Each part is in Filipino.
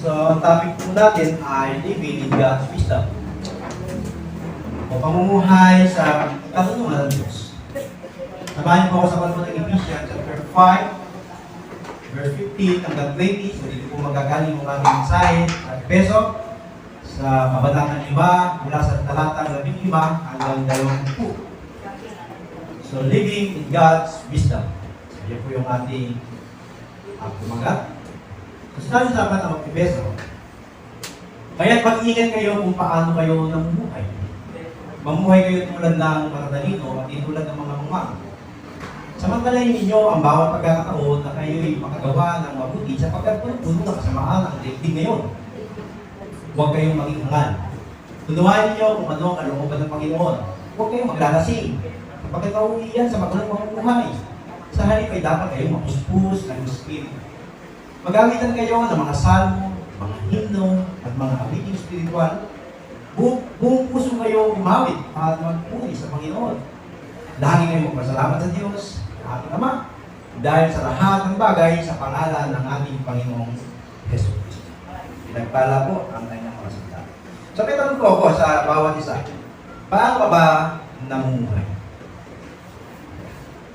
So, ang topic po natin ay living in God's wisdom. O pamumuhay sa katanungan ng Diyos. Samahan niyo po ako sa Bible ng Ephesians chapter 5, verse 15 hanggang 20. So, dito po magagaling ang aming mensahe sa Efeso sa kabanatang 5 mula sa talatang 15 hanggang 20. So, living in God's wisdom. So, yan po yung ating pumagat. So, sinabi sa akin ang Efeso, kaya pag-ingat kayo kung paano kayo namumuhay. Mamuhay kayo tulad ng maradalino at tulad ng mga umang. Samantalahin ninyo ang bawat pagkakataon na kayo'y makagawa ng mabuti sapagkat puno ng kasamaan ang daigdig ngayon. Huwag kayong maging hangal. Tunuhan ninyo kung ano ang kalooban ng Panginoon. Huwag kayong maglalasing sapagkat nauwi yan sa magandang pamumuhay. Sa halip ay dapat kayong mapuspus ng Espiritu. Magamitan kayo ng mga salmo, mga himno, at mga awiting spiritual. Buong puso kayo umawit at magpuri sa Panginoon. Lagi kayong magpasalamat sa Diyos, ating Ama, dahil sa lahat ng bagay sa pangalan ng ating Panginoong Jesus. Pinagpala po ang kanyang mga salita. So, may tanong ko ako sa bawat isa. Paano ka ba namumuhay?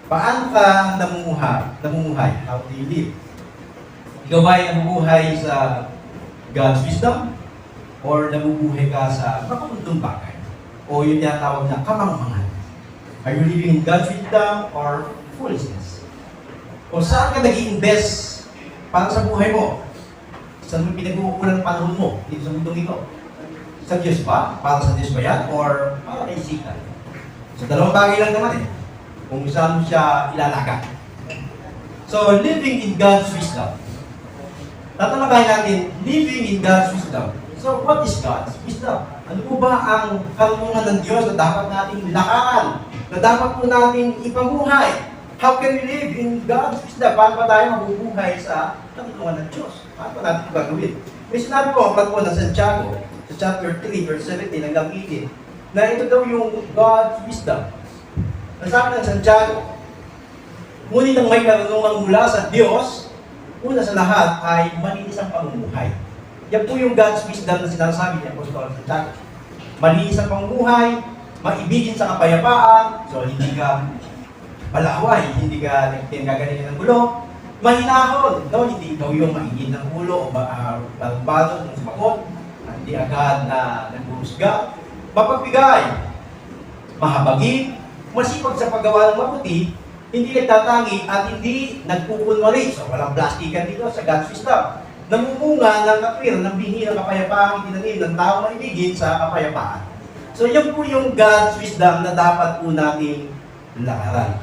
Paano ka namumuhay? How do you live? Ikaw ba ay namumuhay sa God's wisdom? Or namumuhay ka sa makapuntong bagay? O yung tinatawag na kamangmangan? Are you living in God's wisdom or foolishness? O saan ka nag-i-invest para sa buhay mo? Saan mo pinag-uukulan ng panahon mo dito sa mundong ito? Sa Diyos ba? Para sa Diyos ba yan? Or para kay Satan? So dalawang bagay lang naman eh. Kung saan mo siya ilalaga. So living in God's wisdom. Tatalakayin natin, living in God's wisdom. So, what is God's wisdom? Ano po ba ang karunungan ng Diyos na dapat nating lakaran? Na dapat po nating ipamuhay? How can we live in God's wisdom? Paano ba tayo mabubuhay sa karunungan ng Diyos? Paano ba natin ito gagawin? May sinabi po ang platform ng Santiago, sa chapter 3, verse 17 hanggang 18, na ito daw yung God's wisdom. Nasabi ng Santiago, ngunit ang may karunungan mula sa Diyos, una sa lahat ay malinis ang pamumuhay. Yan po yung God's wisdom na sinasabi ni Apostol Santiago. Malinis ang pamumuhay, maibigin sa kapayapaan, so hindi ka palaway, hindi ka nagkagaling ng gulo, mahinahon, no? Hindi ikaw yung mainit ng ulo o balong-balong ng sumakot, hindi agad na nagbuhusga, mapagbigay, mahabagin, masipag sa paggawa ng mabuti, hindi nagtatangi at hindi nagpupunwari. So, walang plastikan dito sa God's wisdom. Namumunga ng katwiran, ng binhi ng kapayapaan, itinanim ng tao maibigin sa kapayapaan. So, yan po yung God's wisdom na dapat po nating lakaran.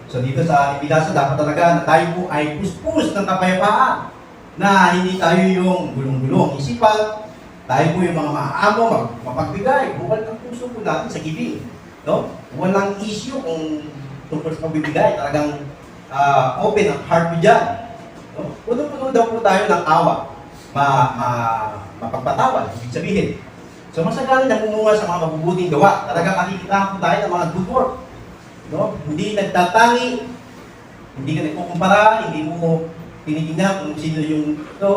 So, dito sa ibinasa, dapat talaga na tayo po ay puspus ng kapayapaan. Na hindi tayo yung gulong-gulong isipan. Tayo po yung mga maaamo, mapagbigay. Bukal ang puso po natin sa giving. No? Walang issue kung tungkol sa pagbibigay, talagang open ang heart mo dyan. No? Puno-puno daw po tayo ng awa, mapagpatawad, ibig sabihin. So masagaling namumunga sa mga mabubuting gawa, talagang makikita po tayo ng mga good work. No? Hindi nagtatangi, hindi ka nagkukumpara, hindi mo tinitingnan kung sino yung ito,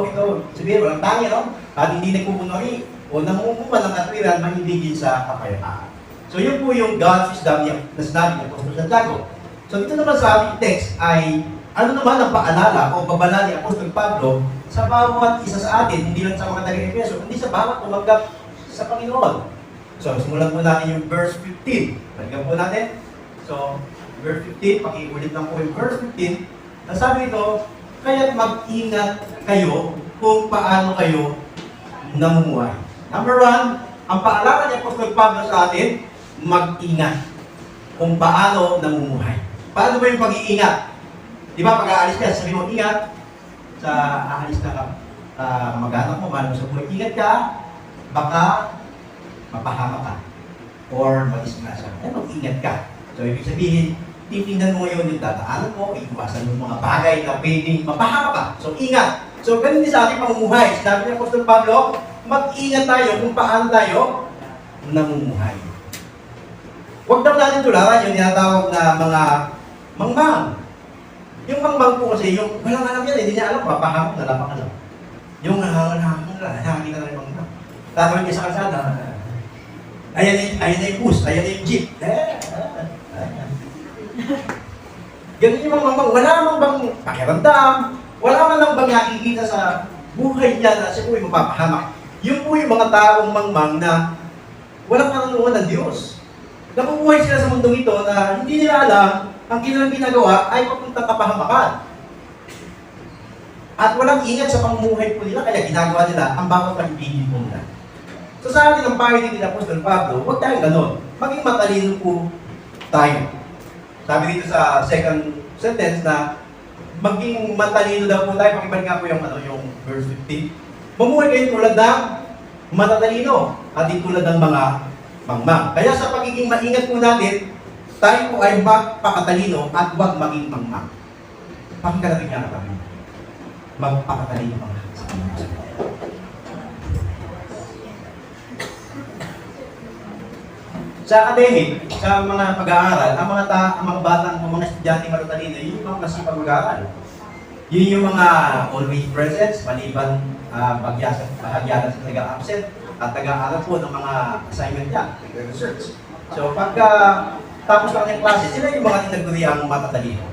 sabihin, walang tangi, no? At hindi nagpupunori, o namumunga ng katwiran, manibigin sa kapayapaan. So yun po yung God's wisdom na sinabi ng Apostol Santiago. So dito naman sa ating text ay ano naman ang paalala o babala ni Apostol Pablo sa bawat isa sa atin, hindi lang sa mga taga-Efeso, kundi sa bawat tumanggap sa Panginoon. So simulan po natin yung verse 15. Balikan po natin. So verse 15, pakiulit lang po yung verse 15. Nasabi ito, kaya't mag-ingat kayo kung paano kayo namumuhay. Number 1, ang paalala ni Apostol Pablo sa atin, mag-ingat kung paano namumuhay. Paano ba yung pag-iingat? Di ba, pag-aalis ka, sabi mo, ingat. Sa aalis na mag-anak mo, mahal mo sa buhay, ingat ka, baka mapahama ka or madisgrasya. Eh, mag-ingat ka. So, ibig sabihin, titingnan mo ngayon yung dadaanan mo, iwasan yung mga bagay na pwedeng mapahama ka. So, ingat. So, ganun din sa ating pamumuhay. Sinabi ni Apostol Pablo, mag-ingat tayo kung paano tayo namumuhay. Huwag daw natin tularan yung tinatawag na mga mangmang. Yung mangmang po kasi, yung walang alam yan, hindi niya alam, papahamok na lang. Yung nakakita na yung mga tatawid niya sa kalsada. Ayan na yung bus, ayan na yung jeep. Ganun yung mga wala namang bang pakiramdam, wala man lang bang nakikita sa buhay niya na siya po yung mapapahamak. Yung po yung mga taong mangmang na walang karunungan ng Diyos. Nabubuhay sila sa mundong ito na hindi nila alam ang kanilang ginagawa ay papuntang kapahamakan. At walang ingat sa pamumuhay po nila, kaya ginagawa nila ang bawat pag-ibigin po nila. So sa atin ang payo ni Apostol Pablo, huwag tayong ganon. Maging matalino po tayo. Sabi dito sa second sentence na maging matalino daw po tayo. Pakibalik nga po yung verse 15. Mamuhay kayo tulad ng matatalino at di tulad ng mga mangmang. Kaya sa pagiging maingat po natin, tayo po ay magpakatalino at huwag maging mangmang. Pakikarating nga na kami. Magpakatalino mga sa kanyang. Sa academic, sa mga pag-aaral, ang mga batang, ang mga estudyante matatalino, yun yung mga masipag mag-aaral. Yun yung mga always present, maliban bahagyanan sa taga-absent at taga-aaral po ng mga assignment niya, research. So pagka tapos lang ng klase, sila yung mga tinaguriang matatalino.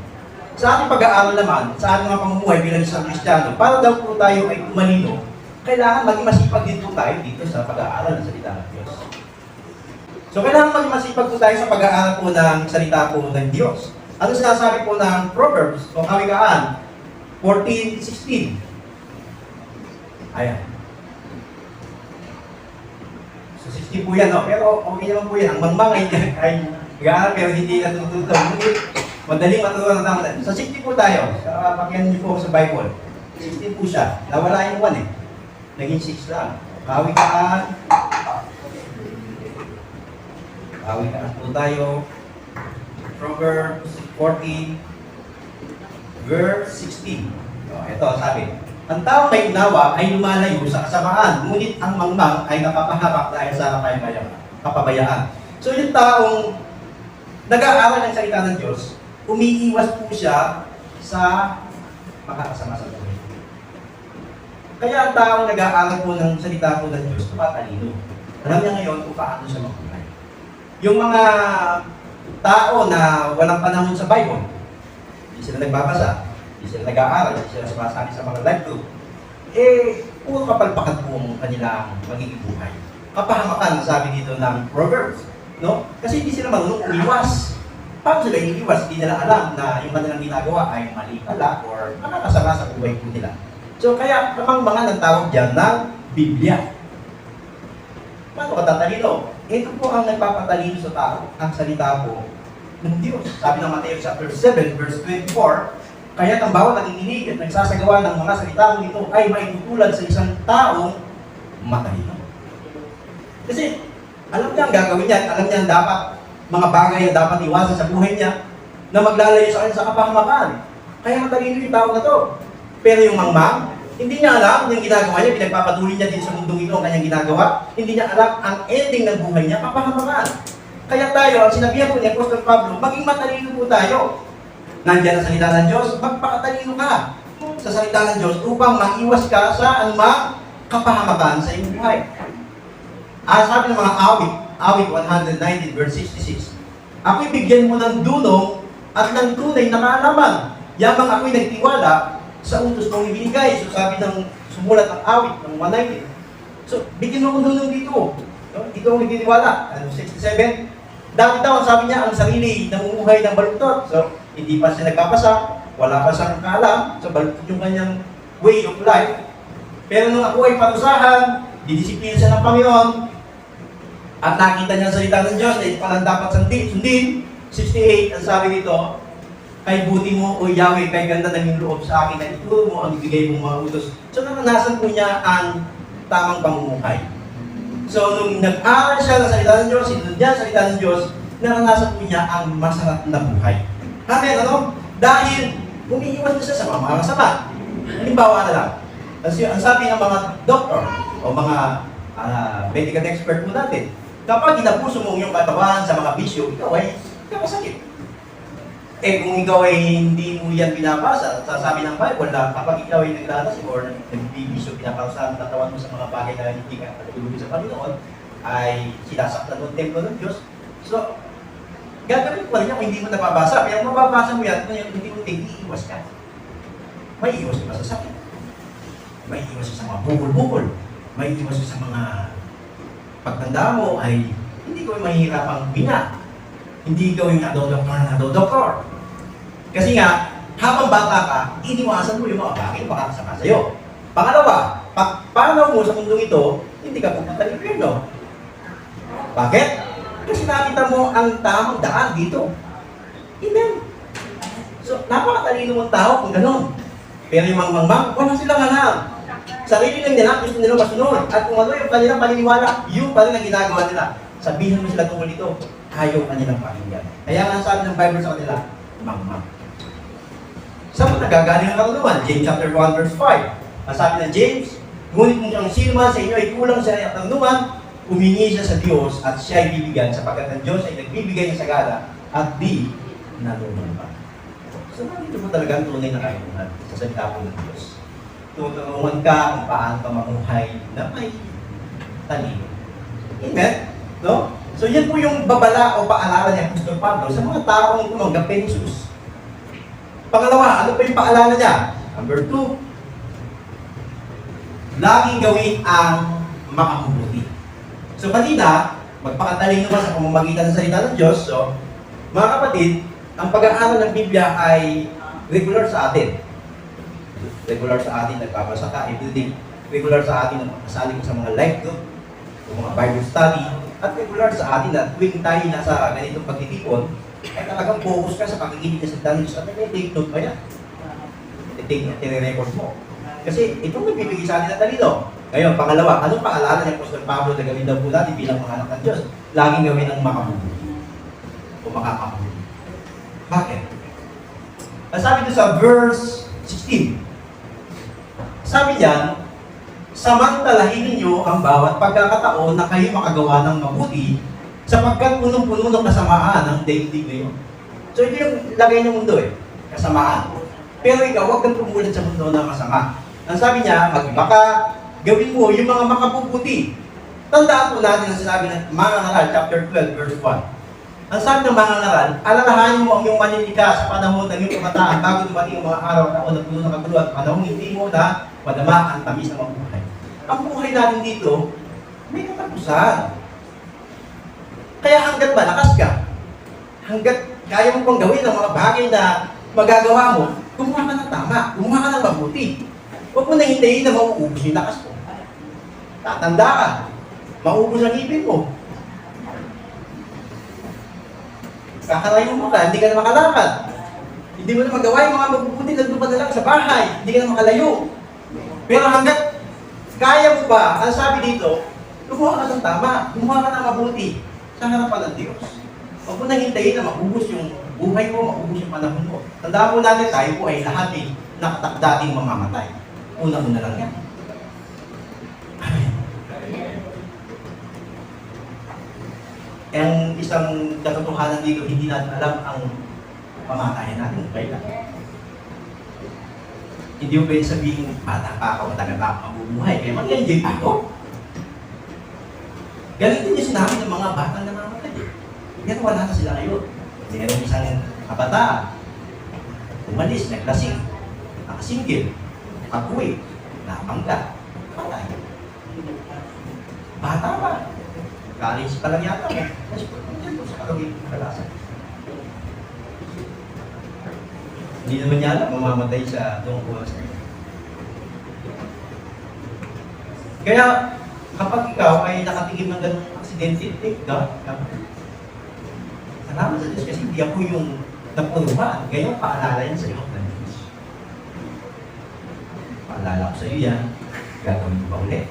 Sa ating pag-aaral naman, sa ating mga pamumuhay bilang isang Kristiyano, para daw po tayo ay tumalino, kailangan maging masipag din po tayo dito sa pag-aaral ng salita ng Diyos. So kailangan maging masipag po tayo sa pag-aaral po ng salita po ng Diyos. Ano sinasabi po ng Proverbs o Kawikaan 14:16? Ayan. So 16 po yan, no? Pero okay naman po yan. Ang mangmang ay nag-aaral pero hindi natututo. Madaling matutunan ng tama. So 60 po tayo. Pakyan niyo po sa Bible. 16 po siya. Nawala yung 1 eh. Naging 6 lang. Kawikaan po tayo. Proverbs 14 verse 16. Ito, sabi. Ang taong may unawa ay lumalayo sa kasamaan, ngunit ang mangmang ay napapahamak dahil sa kapabayaan. So yung taong nag-aaral ng salita ng Diyos, umiiwas po siya sa makakasama sa buhay. Kaya ang taong nag-aaral po ng salita po ng Diyos, matalino. Alam niya ngayon kung paano siya mabuhay. Yung mga tao na walang panahon sa Bible, hindi sila nagbabasa, hindi sila nag-aaral, hindi sila sumasali sa mga live group, puro kapalpakan po ang kanilang magiging buhay. Kapahamakan, sabi dito ng Proverbs, no? Kasi hindi sila marunong umiwas. Paano sila iiwas? Hindi nila alam na yung kanilang ginagawa ay mali pala or nakakasama sa buhay po nila. So kaya kamang-mga nagtawag dyan ng Biblia. Paano ka tatalino? Ito po ang nagpapatalino sa tao, ang salita po ng Diyos. Sabi ng Mateo chapter 7, verse 24, kaya ang bawat nakikinig at nagsasagawa ng mga salita nito ay maitutulad sa isang taong matalino. Kasi alam niya ang gagawin niya, alam niya ang dapat, mga bagay na dapat iwasan sa buhay niya na maglalayo sa kanya sa kapahamakan. Kaya matalino yung tao na to. Pero yung mangmang, hindi niya alam yung ginagawa niya, pinagpapatuloy niya din sa mundong ito ang kanyang ginagawa. Hindi niya alam ang ending ng buhay niya, kapahamakan. Kaya tayo, ang sinabihan po ni Apostol Pablo, maging matalino po tayo. Nandiyan ang salita ng Diyos, magpakatalino ka sa salita ng Diyos upang maiwas ka sa anumang kapahamakan sa iyong buhay. Sabi ng mga awit 119 verse 66, ako'y bigyan mo ng dunong at ng tunay na kaalaman, yamang ako'y nagtiwala sa utos mong ibinigay. So sabi ng sumulat ng awit ng 119. So bigyan mo ng dunong dito. Ito ang nagtitiwala. 67, dati daw, sabi niya, ang sarili namumuhay ng baluktot. So, hindi pa siya nagkapasa, wala pa siyang kaalam, so baluktot yung kanyang way of life. Pero nung ako ay parusahan, didisiplina siya ng Panginoon, at nakita niya ang salita ng Diyos, na ito palang dapat sundin. 68, ang sabi dito, kay buti mo, O Yahweh, kay ganda ng iyong loob sa akin, na ituro mo ang ibigay mong mga utos. So, naranasan po niya ang tamang pamumuhay. So, nung nag-aaral siya ng salita ng Diyos, sinunod niya ang salita ng Diyos, naranasan po niya ang masarap na buhay. Amen, ano? Dahil umiiwas na siya sa mga masama. Halimbawa na lang, ang sabi ng mga doktor o mga medical expert mo natin, kapag inapuso mo yung katawan sa mga bisyo, ikaw ay sakit. Eh kung ikaw ay hindi mo yan binabasa, sasabi ng Bible na kapag ikaw ay naglalasing or nagbibisyo, pinaparusahan ang katawan mo sa mga bagay na hindi ka natutulog sa Panginoon, ay sinasaktan mo ang templo ng Diyos. So, gagawin mo rin yan kung hindi mo nababasa. Pero kung mababasa mo yan, kung hindi mo iiwas ka. May iwas ka sa sakit. May iwas ka sa mga bukol-bukol. May iwas ka sa mga pagtanda mo ay hindi ko mahihirapang bina. Hindi ikaw yung nadodoktor. Kasi nga, habang bata ka, iniwasan mo yung mga bagay makakasama sa'yo. Pangalawa, paano mo sa mundong ito, hindi ka pupunta ng impyerno. Bakit? Kasi nakita mo ang tamang daan dito. Amen. So, napakatalino mong tao kung gano'n. Pero yung mga mangmang, wala silang alam. Sarili lang nila, gusto nila masunod. At kung ano yung kanilang paniniwala, yun pa rin ang ginagawa nila. Sabihin mo sila tungkol ito, ayaw kanilang pakinggan. Kaya nga sabi ng Bible sa kanila, mangmang. Saan mo nagagaling ang karunungan? James chapter 1 verse 5. Ang sabi ng James, ngunit kung ang sino man sa inyo ay kulang sa karunungan, humingi siya sa Diyos at siya ay bibigyan sapagkat ang Diyos ay nagbibigay ng sagana at di nalulungan. So, nandito mo talaga ang tunay na karunungan sa salita po ng Diyos. Tutulungan ka kung paano ka mamuhay na may talino. Amen? No? So, yan po yung babala o paalala ni Apostol Pablo sa mga taong tumanggap kay Jesus. Pangalawa, ano pa yung paalala niya? Number 2, laging gawin ang makabubuti. So kanina, magpakatalino ba sa pamamagitan ng salita ng Diyos? So, mga kapatid, ang pag-aaral ng Biblia ay regular sa atin. Regular sa atin, nagpapasa ka, everything. Regular sa atin, kasali ko sa mga life group, o mga Bible study, at regular sa atin na tuwing tayo nasa ganitong pagtitipon, ay talagang focus ka sa pakikinig ng salita ng Diyos. At may take note ba yan? Tine-record mo. Kasi itong nagbibigay sa atin ng talino. Ngayon, pangalawa, anong paalala ni Apostol Pablo na gawin daw po natin bilang mga anak ng Diyos? Laging gawin ang makabubuti. O makakabubuti. Bakit? Ang sabi doon sa verse 16, sabi niyan, samantalahin ninyo ang bawat pagkakataon na kayo makagawa ng mabuti sapagkat punong-puno ng kasamaan ng daigdig ngayon. So ito yung lagay ng mundo kasamaan. Pero ikaw, huwag kang pumulat sa mundo ng masama. Ang sabi niya, mag-iba ka, gawin mo yung mga makabubuti. Tandaan po natin ang sinabi ng mga ngaral, chapter 12, verse 1. Ang sabi ng mga ngaral, alalahanin mo ang iyong manlilikha sa panahon ng iyong kabataan bago dumating ang mga araw na unang puno ng kaguluhan at panahon hindi mo na madama ang tamis ng mga buhay. Ang buhay natin dito, may katapusan. Kaya hanggat malakas ka, hanggat kaya mo pang gawin ang mga bagay na magagawa mo, gumawa ka ng tama, gumawa ka ng mabuti. Huwag mo na hintayin na mauubos yung lakas mo. Tatanda ka, mauubos ang ipin mo. Kakalayo mo ka, hindi ka na makalakad. Hindi mo na magawa yung mga mabubuti na doon pa na lang sa bahay, hindi ka na makalayo. Pero hanggat kaya mo ba, ang sabi dito, gumawa ka ng tama, gumawa ka ng mabuti sa harapan ng Diyos. Huwag mo na hintayin na maubos yung buhay mo, maubos yung panahon mo. Tandaan mo natin, tayo po ay lahat nakatakdating mamamatay. Una-una lang yan. Amen. Ang isang katotohanan dito, hindi natin alam ang pamatayan natin. Kailan? Hindi mo pwede sabihin, bata pa ako, matagal pa ako mabubuhay. Kaya mag-enjoy pa ako. Galing din yung sinabi ng mga batang namamatay. Pero wala na sila ngayon. Meron isang kabataan, umalis, naglasing, nakasingkil, pag-uwi, napangga, patay. Bata pa. College pa lang yata. Kasi sa kalawin kalasan. Hindi naman niya alam, mamamatay sa tungkol sa iyo. Kaya, kapag ikaw ay nakatigim ng ganung aksidente, take God. Salamat sa Diyos kasi hindi ako yung napuruhan. Ngayon, paalala yan sa iyo ng Diyos. Paalala ko sa iyo yan, gagawin ko pa ulit.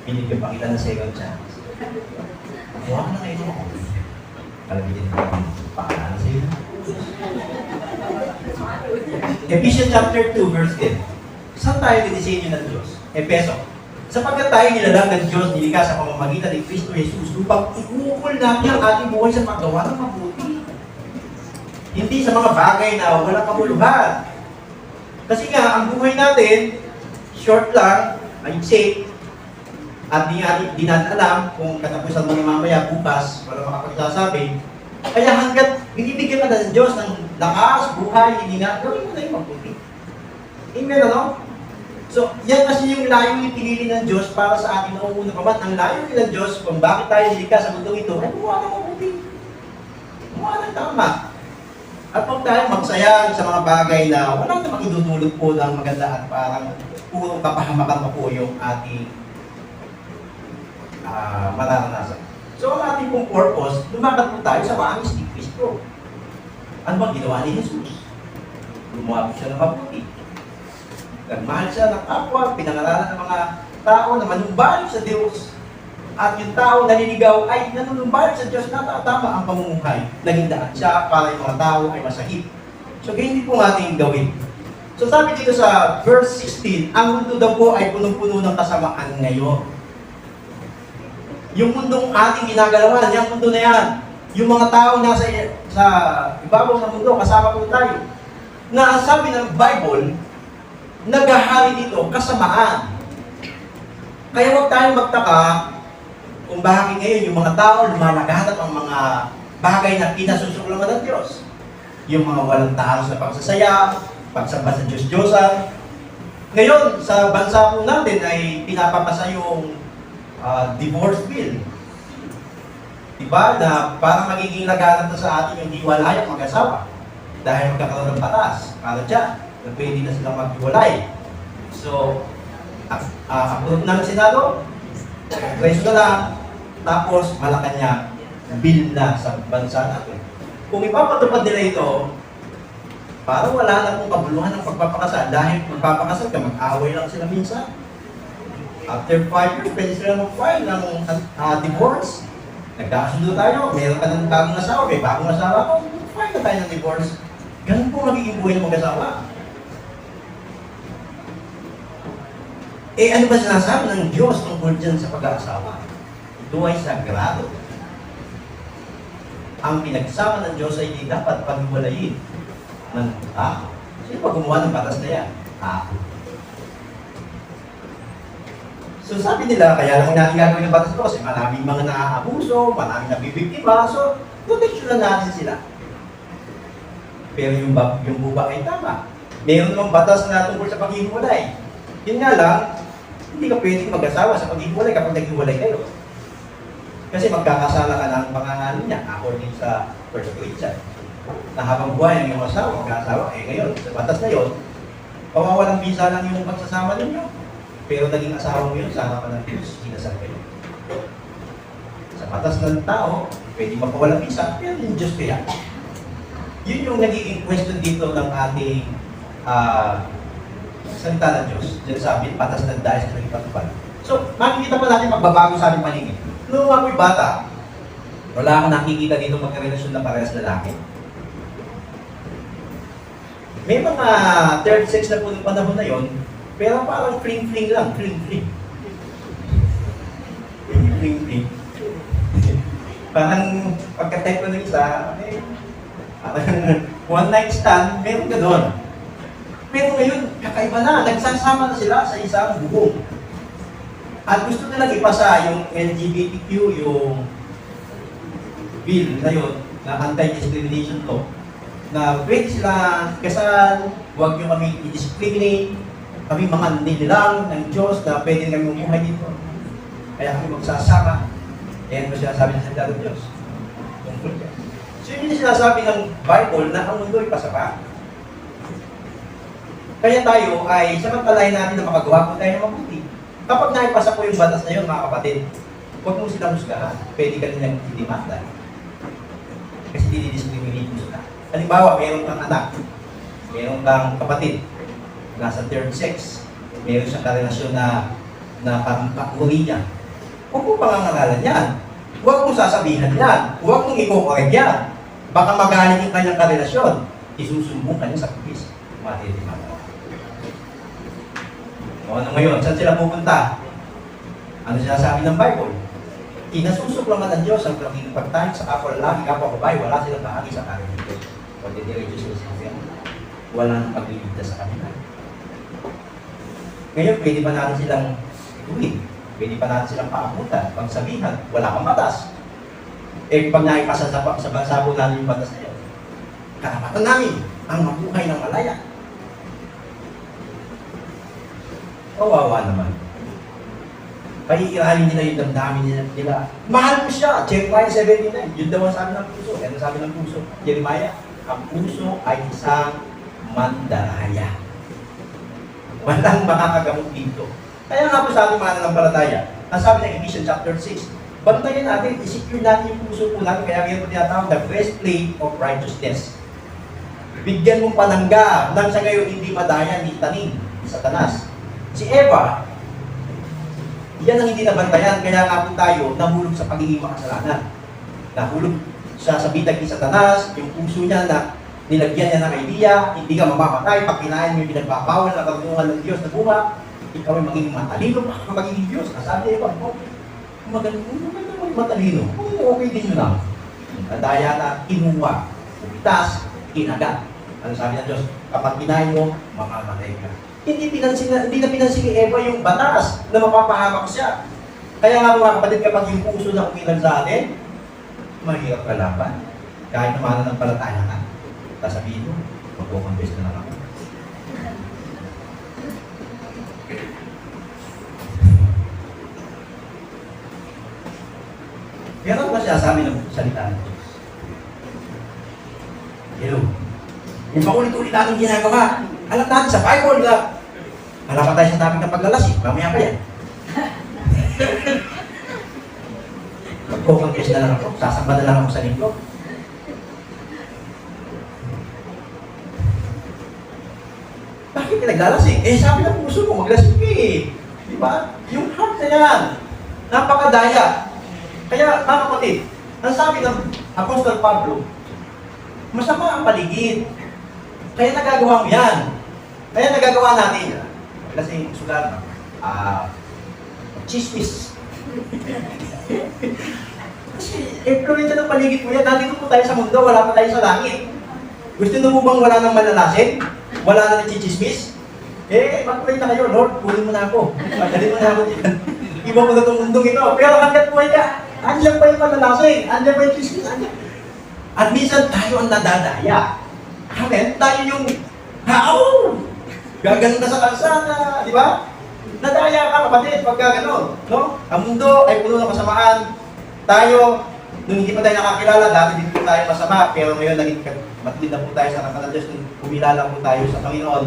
Binigyan pa kita ng second chance. Huwag na kayo mo. Kalagyan ko paalala sa iyo. Ephesians chapter 2, verse 10. Saan tayo dinisenyo ng Diyos? Epeso. Sapagkat tayo nilalang ng Diyos, nilikha sa pamamagitan ni Kristo Jesus, upang iukol natin ang ating buhay sa paggawa ng mabuti. Hindi sa mga bagay na walang kabuluhan. Kasi nga, ang buhay natin, short lang, maiksi, at di natin alam kung katapusan mo na mamaya, bukas, wala makapagsasabi. Kaya hanggat binibigyan ka na ng Diyos ng lakas, buhay, hindi nga, gawin mo na yung mabuti. Amen, ano? So, yan kasi yung layunin pinili ng Diyos para sa ating nauuna pa man. Ang layunin ng Diyos kung bakit tayo nilikha sa mundong ito, ay gumawa ng mabuti. Gumawa ng tama. At huwag tayo magsayang sa mga bagay na walang namang idudulot po ng maganda at parang puro kapahamakan pa po yung ating mararanasan. So, ang ating pong purpose, lumakat po tayo sa maangis ni Kristo. Ano bang ginawa ni Jesus? Gumawa po siya ng mabuti. Nagmahal siya ng kapwa, pinangaralan ng mga tao na manumbalik sa Diyos. At yung tao naliligaw ay nanunumbalik sa Diyos na tama ang pamumuhay. Naging daan siya para yung mga tao ay masahip. So, ganyan din po ating gawin. So, sabi dito sa verse 16, ang mundo daw po ay punong-puno ng kasamaan ngayon. Yung mundong ating ginagalawan, yung mundo na yan, yung mga tao nasa sa ibabaw ng mundo, kasama po tayo. Na sabi ng Bible, naghahari dito, kasamaan. Kaya huwag tayong magtaka kung bakit ngayon yung mga tao lumalaganap ang mga bagay na pinasusuklaman ng Diyos. Yung mga walang taros na pagsasaya, pagsamba sa Diyos-Diyosan. Ngayon, sa bansa po natin ay pinapapasa yung divorce bill. Diba? Na parang magiging laganap na sa atin yung hiwalayang mag-asawa. Dahil magkakaroon ng batas. Para dyan, na pwede na silang maghiwalay. So, approve ng Senado, Kongreso na lang, tapos Malacanang bill na sa bansa natin. Kung ipapatupad nila ito, parang wala na kung kabuluhan ng pagpapakasal. Dahil magpapakasal ka, mag-away lang sila minsan. After 5 years, pwede sila mag-file ng divorce. Nagkakasundo tayo, meron ka ng bagong asawa, may bagong asawa ko, file na tayo ng divorce. Ganun po magiging buhay ng mag-asawa. Eh ano ba sinasabi ng Diyos tungkol dyan sa pag-aasawa? Ito ay sagrado. Ang pinagsama ng Diyos ay hindi dapat paghiwalayin ng tao. Sino pa gumawa ng batas na yan? Tao. So sabi nila, kaya lang natin gagawin ng batas ito kasi maraming mga naaabuso, maraming nabibiktima, so protection lang natin sila. Pero yung buba ay tama. Meron namang batas na tungkol sa paghihiwalay. Yun nga lang, hindi ka pwedeng mag-asawa sa paghihiwalay kapag naghiwalay kayo. Kasi magkakasala ka ng pangalan niya, according sa 1 Corinthians. Na habang buhay ang iyong asawa, mag-asawa, eh ngayon, sa batas na yun, pawawalang bisa lang yung pagsasama ninyo. Pero naging asawa mo yun, sa harapan ng Diyos, kinasal kayo. Sa batas ng tao, pwede mapawalang bisa, pero yung Diyos kaya. Yun yung nagiging question dito ng ating salita ng Diyos. Diyan sabi, batas ng dahil sa naging patupad. So, makikita pa natin magbabago sa ating paningin. Noong ako'y bata, wala akong nakikita dito magkarelasyon na parehas lalaki. May mga third sex na po ng panahon na yon, pero parang fling-fling lang, fling-fling. Fling-fling. Parang pagka-type ko ng isa, one night stand, meron ka doon. Pero ngayon, kakaiba na, nagsasama na sila sa isang bubong. At gusto nilang ipasa yung LGBTQ, yung bill na yun, na anti-discrimination law, na pwede sila kasal, huwag nyo kami i-discriminate, kami mga nilalang ng Diyos na pwede kami mamuhay dito. Kaya kami magsasama. Ayan ba sinasabi ng salita ng Diyos? So yun yung sinasabi ng Bible na ang mundo ay pasaba. Kaya tayo ay samantalahin natin na makagawa po tayo ng mabuti. Kapag naipasa po yung batas na yun, mga kapatid, huwag mo silang husgahan. Pwede ka nilang idimanda. Kasi dinidiscriminate mo sila. Halimbawa, meron kang anak, meron kang kapatid, nasa third sex, meron siyang karelasyon na pang-uri niya. Huwag mo pangangalalan yan. Huwag mong sasabihan yan. Huwag mong i-correct yan. Baka magaling yung kanyang karelasyon. Isusumbong kanya sa pulis. Matitimata. O ano ngayon? Saan sila pupunta? Ano sinasabi ng Bible? Kinasusuklaman ng Diyos ang pagtayo sa kapwa lalaki, kapwa babae, wala silang bahagi sa karir ng Diyos. O diretso sila sa kanya. Walang pagliligtas sa kanila. Ngayon, pwede pa natin silang ituwid. Pwede pa natin silang paabutan, pagsabihan, wala kang batas. Eh, pag naipasa sa bansa po natin yung batas na yun, karapatan namin ang mabuhay ng malaya. Kawawa naman. Paiirahin nila yung damdamin nila. Mahal mo siya. Jeremiah 79. Yun daw ang sabi ng puso. Ano sabi ng puso? Jeremiah, ang puso ay isang mandaraya. Walang makakagamot dito. Kaya nga po sa ating mga nanampalataya, ang sabi ng Ephesians chapter 6, bantayan natin, isecure natin yung puso po natin, kaya ngayon po tinatawag the breastplate of righteousness. Bigyan mong panangga nang sa ngayon hindi madaya ni taning Satanas. Si Eva, yan ang hindi nabantayan, kaya nga po tayo nahulog sa pagiging makasalanan. Nahulog siya sa bitag ni Satanas, yung puso niya na nilagyan niya ng idea, hindi ka mamamatay, pag kinain mo yung pinagbabawal na kagungan ng Diyos na buha, ikaw ay magiging matalino, magiging Diyos. Sabi niya, magaling matalino. Okay din yun lang. Nadaya na kinuha, umitas, kinagat. Ano sabi ng Diyos? Kapag kinain mo, mamamatay ka. Hindi na pinansin ni Eva yung batas na mapapahamak siya. Kaya nga mga kapatid, kapag yung puso na umilag sa atin, mahirap kalaban. Kahit naman ng palataya ka. Sasabihin mo, mag-confess na lang ako. Pero ano ba sinasabi ng salita ng Diyos? Hello. Yung paulit-ulit natin ginagawa. Alam natin sa Bible na wala pa tayo sa topic ng paglalasing. Mamaya pa yan. Mag-confess na lang ako. Sasamba na lang ako sa linggo. Bakit ka naglalasing? Eh, sabi ng puso mo, maglasing ka eh. Di ba? Yung heart na yan. Napakadaya. Kaya, mga kapatid, ang sabi ng Apostol Pablo, masama ang paligid. Kaya nagagawa mo yan. Kaya nagagawa natin. Kasi sulat, chismis. Kasi influensya ng paligid mo yan. Nandito po tayo sa mundo, wala pa tayo sa langit. Gusto mo bang wala nang malalasin? Wala na nagchichismis? Eh, mag-pray na kayo, Lord, kunin mo na ako. Pagdalin mo na ako dyan. Iba mo na itong mundong ito. Pero hanggat buhay ka, andyan pa yung malalasin. Andyan pa yung chismis. At minsan tayo ang nadadaya. Amen? Tayo yung, gaganon na sa kalsada, di ba? Nadaya ka, kapatid, pagka gano'n. No? Ang mundo ay puno ng kasamaan. Tayo, nung hindi pa tayo nakakilala, dati dito tayo masama, pero ngayon naging matulid na po tayo sa harapan ng Diyos nung kumilala po tayo sa Panginoon.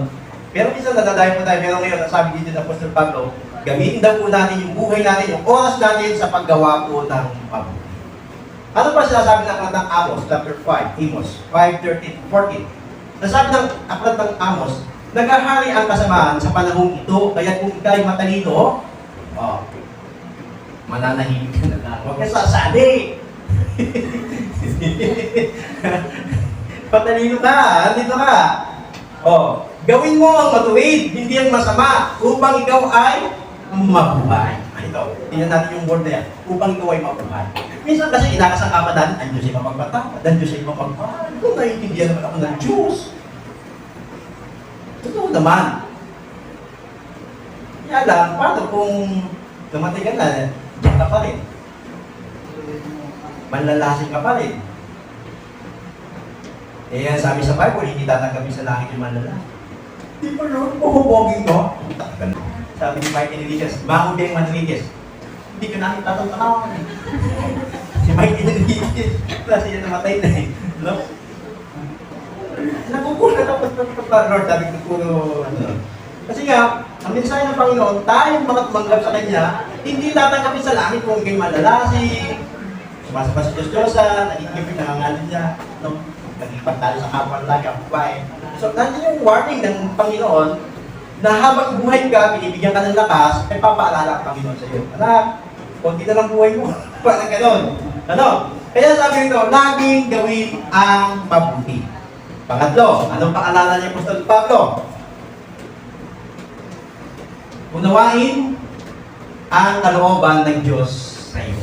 Pero minsan nadadayo po tayo, pero ngayon, ang sabi dito ng Apostol Pablo, gamitin daw po natin yung buhay natin, yung oras natin sa paggawa po ng mabuti. Ano pa sinasabi ng aklat ng Amos, chapter 5, Amos 5:13-14? Nasabi ng aklat ng Amos, naghahari ang kasamaan sa panahong ito, kaya kung ikaw'y matalino, mananahimik ka na lang. Huwag ka sasali! Patalino ka, andito ka. Gawin mo ang matuwid, hindi ang masama, upang ikaw ay mabuhay. Ito, tingnan natin yung word na yan, upang ikaw ay mabuhay. Minsan kasi inakasangkapan natin, ang Diyos ay mapagpatawad, ang Diyos ay mapagmahal. Kung naiintindihan naman ako ng Diyos. Totoo naman. Kaya lang, paano kung namatay ka na, diyan ka pa rin. Manlalasing ka pa rin. Eh, sabi sa Bible, hindi tatanggapin sa langit yung manlalasing. Di ba Lord, buhubogin ko? Sabi ni Mike Enriquez, bago din Manriquez. Hindi ka namin tatang-tanawan eh. Si Mike Enriquez, kasi yan namatay na eh. No? Nakukulat ako sa Lord, sabi ko puro, Kasi nga, ang mensahe ng Panginoon, tayong mga tumanggap sa Kanya, hindi tatanggapin sa langit kung kayo malalasing, sumasapa sa Diyos-Diyosan, nagigipin, nangangalan niya, no? Nagipagtalo sa kapwa lagi ang buhay. So, nandiyan yung warning ng Panginoon na habang buhay ka, binibigyan ka ng lakas, ay papaalala ang Panginoon sa iyo. Anak, konti na lang buhay mo. Parang gano'n. Ano? Kaya sabi nito, laging gawin ang mabuti. Pangatlo, anong paalala niya Apostol Pablo? Unawain ang kalooban ng Diyos sa iyo.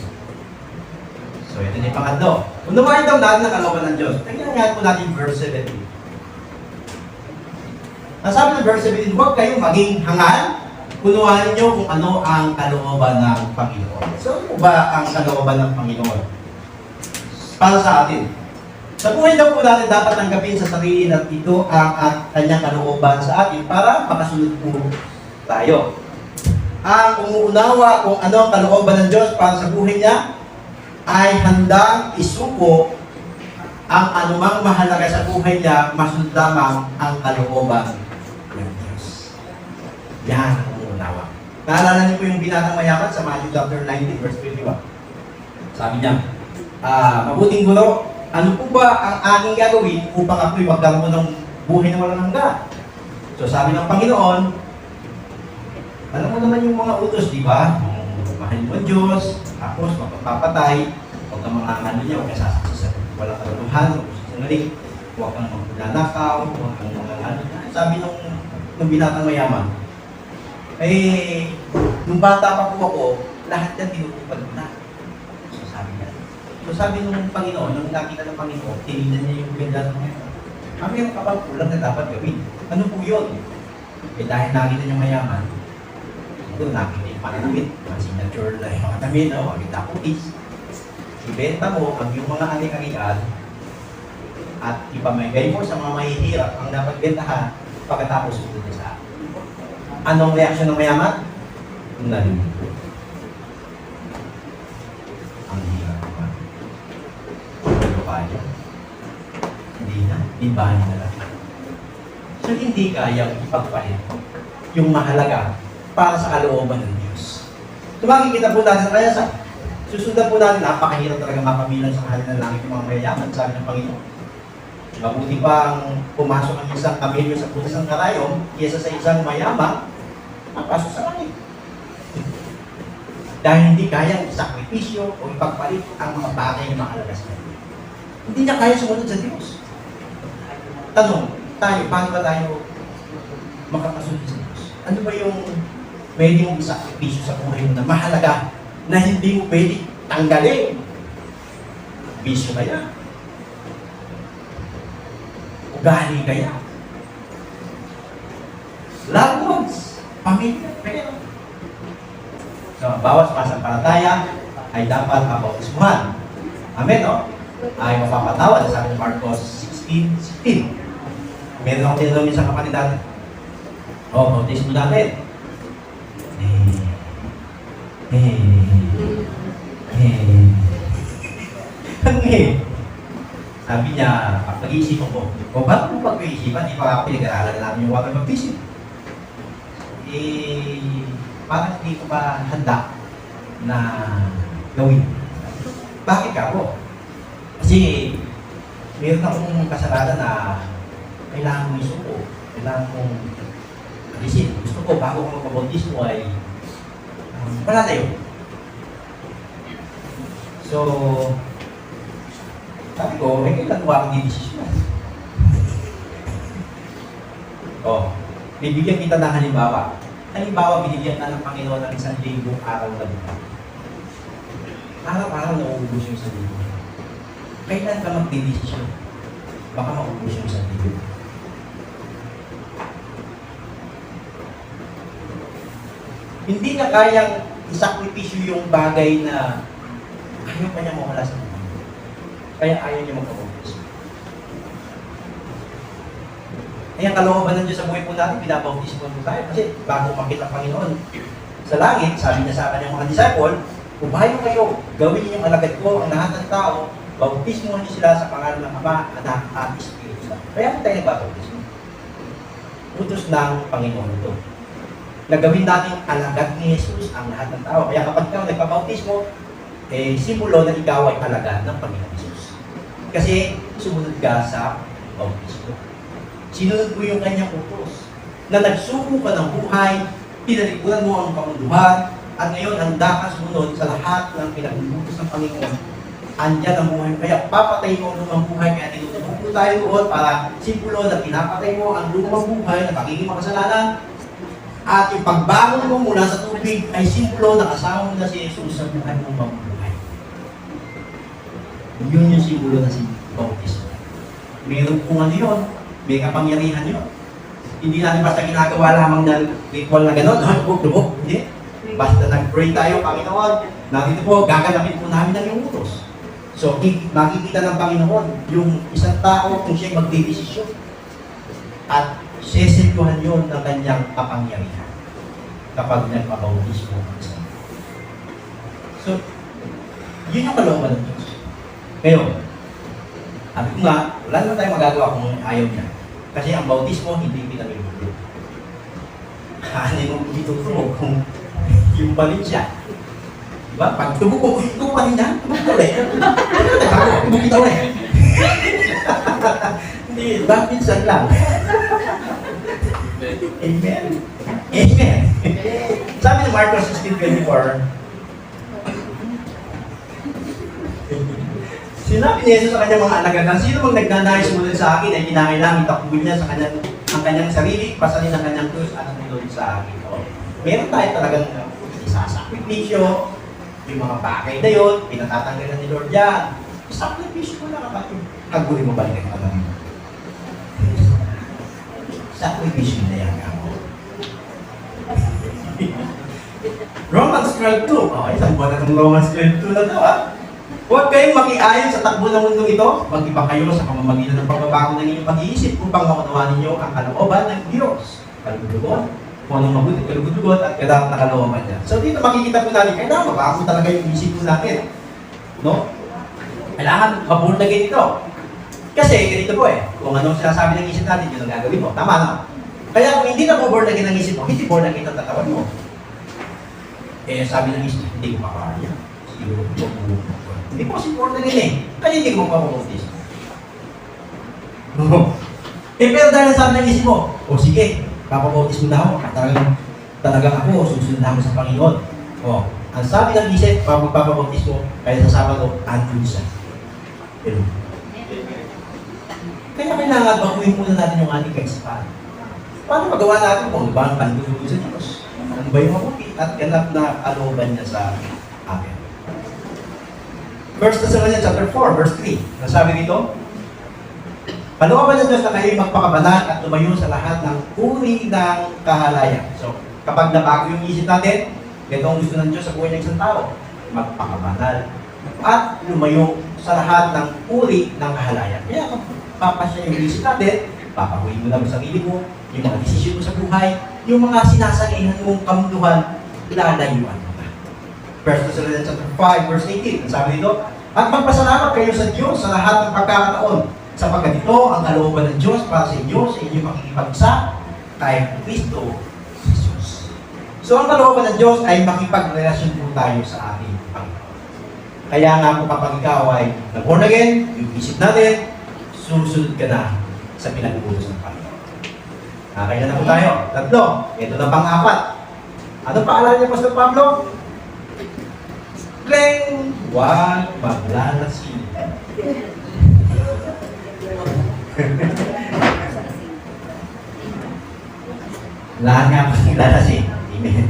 So, ito na yung pangatlo. Unawain daw natin ang kalooban ng Diyos. Tingnan nga po natin verse 17. Ang sabi ng verse 17, huwag kayong maging hangal. Unawain niyo kung ano ang kalooban ng Panginoon. So, ano ba ang kalooban ng Panginoon? Para sa atin. Sa buhay daw po natin dapat tanggapin sa sarili na ito ang kanyang kalooban sa atin para makasunod po tayo. Ang umuunawa kung ano ang kalooban ng Diyos para sa buhay niya ay handang isuko ang anumang mahalaga sa buhay niya, masunod lamang ang kalooban ng Diyos. Yan ang umuunawa. Naalala niyo po yung binatang mayaman sa Matthew chapter 19 verse 21. Sabi niya, mabuting guro, ano po ba ang aking gagawin upang ako'y magkaroon ng buhay na walang hanggan? So sabi ng Panginoon, alam mo naman yung mga utos, di ba? Mahal mo Diyos, tapos mapapatay, huwag kang mga ano niya, huwag kang sasaksa, walang kaluhan, huwag kang sinungaling, huwag kang magnanakaw, huwag kang mga ano. Sabi nung binatang mayaman, nung bata pa po ako, lahat yan tinutupad mo na. So sabi niya. So sabi nung Panginoon, nung nakita ng Panginoon, tinignan niya yung binatang mayaman. Kami ang kapag kulang na dapat gawin. Ano po yun? Dahil nakita niya mayaman, ito nakita yung pananamit, mga signature na yung mga damit, mga cookies. Ibenta mo ang yung mga aling-alian at ipamigay mo sa mga mahihirap ang dapat bentahan pagkatapos ito na sa akin. Anong reaksyon ng mayaman? Nalilito. Ang hirap naman. Ano pa yun? Hindi na. Ibahin na lang. So hindi kayang ipagpalit yung mahalaga para sa kalooban ng Diyos. So makikita po natin kaya sa susundan po natin, napakahirap talaga mapamilan sa kahal ng langit yung mga mayayaman, sabi ng Panginoon. Mabuti pang pumasok ang isang kamelyo sa putas ng karayom kaysa sa isang mayamang mapasok sa langit. Dahil hindi kayang sakripisyo o ipagpalit ang mga bagay na mahalaga sa kanya. Hindi niya kaya sumunod sa Diyos. Tanong, tayo, paano ba tayo makakasunod sa Diyos? Ano ba yung pwede mong isakripisyo sa buhay mo na mahalaga na hindi mo pwede tanggalin? Bisyo kaya? Ugali kaya? Loved ones? Pamilya? Kaya? So, bawat masampalataya ay dapat mabautismuhan. Amen, no? Ay mapapatawad. Sabi ng Marcos 16:16. Meron akong tinanong sa kapatid natin. Bautismo natin. Sabi niya, pag-iisipan ko, ba't mo pag-iisipan? Di pa pinag-aralan namin yung water baptism. Parang hindi ko pa handa na gawin. Bakit ka po? Kasi meron akong kasalanan na kailangan kong isuko, kailangan kong alisin. Gusto ko, bago ko magpabautismo ay wala tayo. So, sabi ko, kailan ko akong didesisyon? Bibigyan kita ng halimbawa. Halimbawa, binigyan ka ng Panginoon ng 1,000 araw na buhay. Araw-araw nauubos yung 1,000. Kailan ka magdidesisyon? Baka maubos yung 1,000. Hindi na kayang isakripisyo yung bagay na ayaw pa niya mawala sa buhay. Kaya ayaw niya magpabautismo. Kaya kalooban ng Diyos sa buhay po natin, pinabautismo po tayo. Kasi bago makita ang Panginoon sa langit, sabi niya sa kanyang mga disciple, ubayo kayo, gawin niyo yung alagad ko, ang lahat ng tao, bautismo niyo sila sa pangalan ng Ama, Anak, at Espiritu Santo. Kaya tayo nagbabautismo. Utos ng Panginoon ito. Nagawin natin alagad ni Jesus ang lahat ng tao. Kaya kapag ikaw nagpabautismo, simbolo na ikaw ay alagad ng Panginoon Jesus. Kasi sumunod ka sa bautismo. Sinunod mo yung kanyang utos. Na nagsuko ka ng buhay, pinalikuran mo ang kamunduhan, at ngayon handa ka sumunod sa lahat ng pinag-utos ng Panginoon. Andyan ang buhay. Kaya papatay mo ang lumang buhay. Kaya tinutulong po tayo doon para simbolo na pinapatay mo ang lumang buhay na pagiging makasalanan. At yung pagbangon mo mula sa tubig ay simbolo na kasama mo na si Jesus sa buhay mong mabuhay. Yun yung simbolo na si bautismo. Meron kung ano yun, may kapangyarihan yun. Hindi natin basta ginagawa lamang ng ritual na gano'n, lubog, hindi. Basta nag-pray tayo, Panginoon, narito po, gaganapin po namin ang iyong utos. So, makikita ng Panginoon yung isang tao kung siya magdidesisyon. At sesetuhan yun ng kanyang kapangyarihan kapag nagpabautismo ang isa. So, yun yung kalooban ng Diyos. Ngayon, sabi ko nga, wala naman tayong magagawa kung ayaw niya. Kasi ang bautismo, hindi pinamimulog. Ano yung itutulog kung yung balin siya? Diba? Pag tubog ko, ito pa rin na, tubog ko ulit. Tubog kita ulit. Hindi, diba? Minsan lang. Amen. Amen. Sabi ni Marcos 16:24, sinabi ni Jesus sa kanyang mga alagad, sino mang nagnanais sumunod sa akin ay kinakailangan takbuhin niya sa ang kanyang sarili, pasalin ang kanyang krus at sumunod sa akin. O, meron tayo talagang isasakripisyo, yung mga bagay na yun, pinatatanggalan ni Lord yan. Sakripisyo mo na kapatid. Kagurin mo ba yung kapatid? Sakripisyo na yan ako. Romans 12:2. Okay, isang buwan na itong Romans 12:2 na ito, ha? Huwag kayong makiayon sa takbo ng mundo ito, mag-iba kayo sa pamamagitan ng pagbabago ng inyong pag-iisip upang makunawa ninyo ang kalooban ng Diyos. Kalugudugon, kung anong mabuti, kalugudugon at kailangan na kalooban niya. So dito makikita po natin, kailangan mabago talaga yung isip po natin. No? Kailangan maburnagin ito. Kasi ganito po kung anong sinasabi ng isip natin, yun ang gagawin mo. Tama na. Kaya kung hindi na mo burnagin ang isip mo, hindi burnagin ang tatawan mo. Sabi ng isip, hindi ko makakaya. Hindi ko kasi born again kaya hindi ko mapapabautis. Pero dahil sabi ng isip mo, sige, papabautis mo na ako, talagang ako, susunod na ako sa Panginoon. Ang sabi ng isip, magpapabautis mo, kaya sa Sabado, andun siya. Pero, kaya kailangan baguhin muna natin yung ating kaisipan. Paano magawa natin kung ba ang panluluto sa Diyos? Ano ba yung mabuti at ganap na kalooban niya sa akin? 1 Thessalonians chapter 4, verse 3. Nasabi dito, palooban ng Diyos na kayo magpakabanal at tumayo sa lahat ng uri ng kahalayan. So, kapag nabago yung isip natin, ito ang gusto ng Diyos sa buhay ng isang tao. Magpakabanal at lumayo sa lahat ng uri ng kahalayan. Kaya kung papasya yung isip natin, papaguhin mo lang ang sarili mo, yung mga desisyon mo sa buhay, yung mga sinasalihan mong kamunduhan, lalayuan. 1 Thessalonians 5, verse 18. Ang sabi dito, at magpasalamat kayo sa Diyos sa lahat ng pagkakataon, sapagkat ito ang kalooban ng Diyos para sa inyo sa inyong makikipagsa kay Kristo Jesus. So ang kalooban ng Diyos ay makipagrelasyon po tayo sa ating Panginoon. Kaya nga po kapag ikaw ay born again, yung isip natin, susunod ka na sa pinag-uutos ng Panginoon. Kaya na po tayo. Tatlo, ito na pang-apat. Ano paalala niya, Pastor Pablo? Kleng, huwag maglalasing. Lahat nga maglalasing. Amen.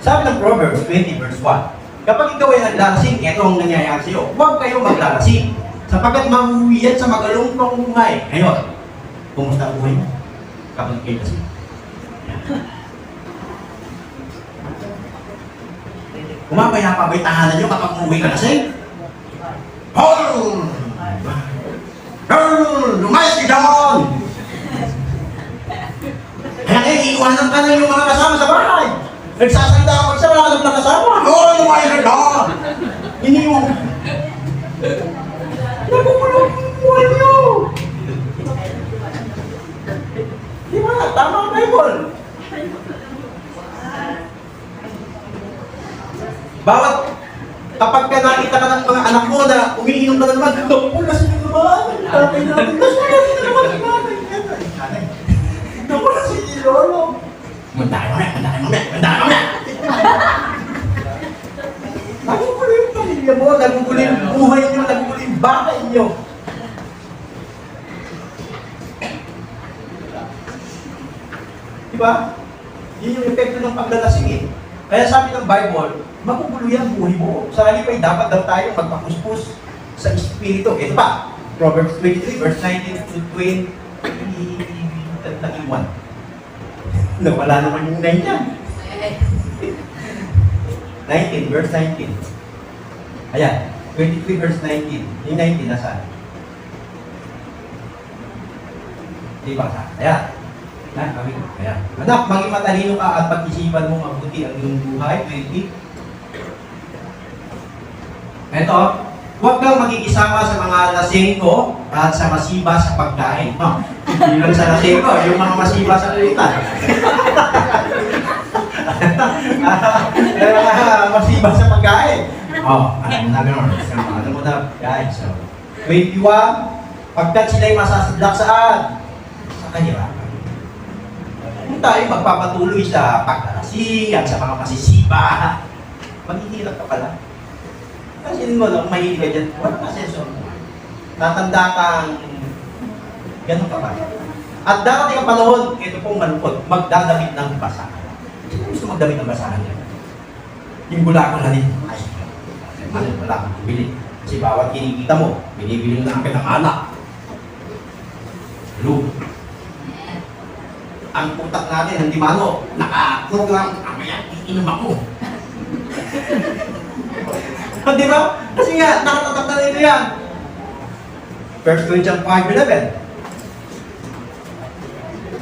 Sabi ng Proverbs 20 verse 1, kapag ikaw ay naglalasing, ito ang nangyayari sa iyo. Huwag kayong maglalasing, sapagkat mahuwi yan sa magalungkong buhay. Ngayon, kumusta ang buhay mo? Kapag kayo lasing. Kumapaya pa ba'y tahanan nyo kapag umuwi ka lasing? Hol! Lumayas ka doon! Kaya kayo, iiwanan ka na yung mga kasama sa bahay. Nagsasalita ako isa, wala ka na kasama. Hol! Lumayas ka doon! Iniwan. Nakukulong yung buhay nyo! Di ba? Tama ang Bible. Bawat kapag ka nakita ka ng mga anak mo na umiinom ka na naman, lasing na naman, tatay natin, lasing na naman, tatay. Naku, lasing ni Lolo. Mandahan mo. Nagugulo yung pamilya mo, nagugulo yung buhay nyo, nagugulo yung bahay nyo. Diba? Yun yung epekto ng paglalasing eh. Kaya sabi ng Bible, magugulo yan buhay mo. Sa halip ay dapat daw tayo magpapuspos sa Espiritu. Ito pa, Proverbs 23, verse 19 to 21. Nawala naman yung 9 niya. 19, verse 19. Ayan, 23 verse 19. Yung 19, nasaan? Di ba sa? Ayan. Ayan. Anak, maging matalino ka at pag-isipan mo mabuti ang iyong buhay. 20. Ito, huwag kang makikisama sa mga lasengko at sa masiba sa pagkain. No? Hindi lang sa lasengko, yung mga masiba sa kulitan. Masiba sa pagkain. Ano mo na, guys. So, 21, pagkat sila'y masasadlak saan? Sa kahirapan. Kung tayo magpapatuloy sa pagkalasing at sa mga masisiba, maghihirap ka pala. Kasi mo lang, mahilig ka dyan, wala ka senso. Tatanda kang ganun ka pa. At darating ang panahon, ito pong malungkot, magdadamit ng basahan. Sino gusto magdamit ng basahan yan? Yung bulakang halin, ay, wala kang bibili. Kasi bawat kinikita mo, binibili mo na ang pinang-anak. Hello. Ang utak natin, hindi mano, naka-program, amaya, iinom ako. Di ba? Kasi nga, nakatatak na nito yan. 1 Corinthians 5:11.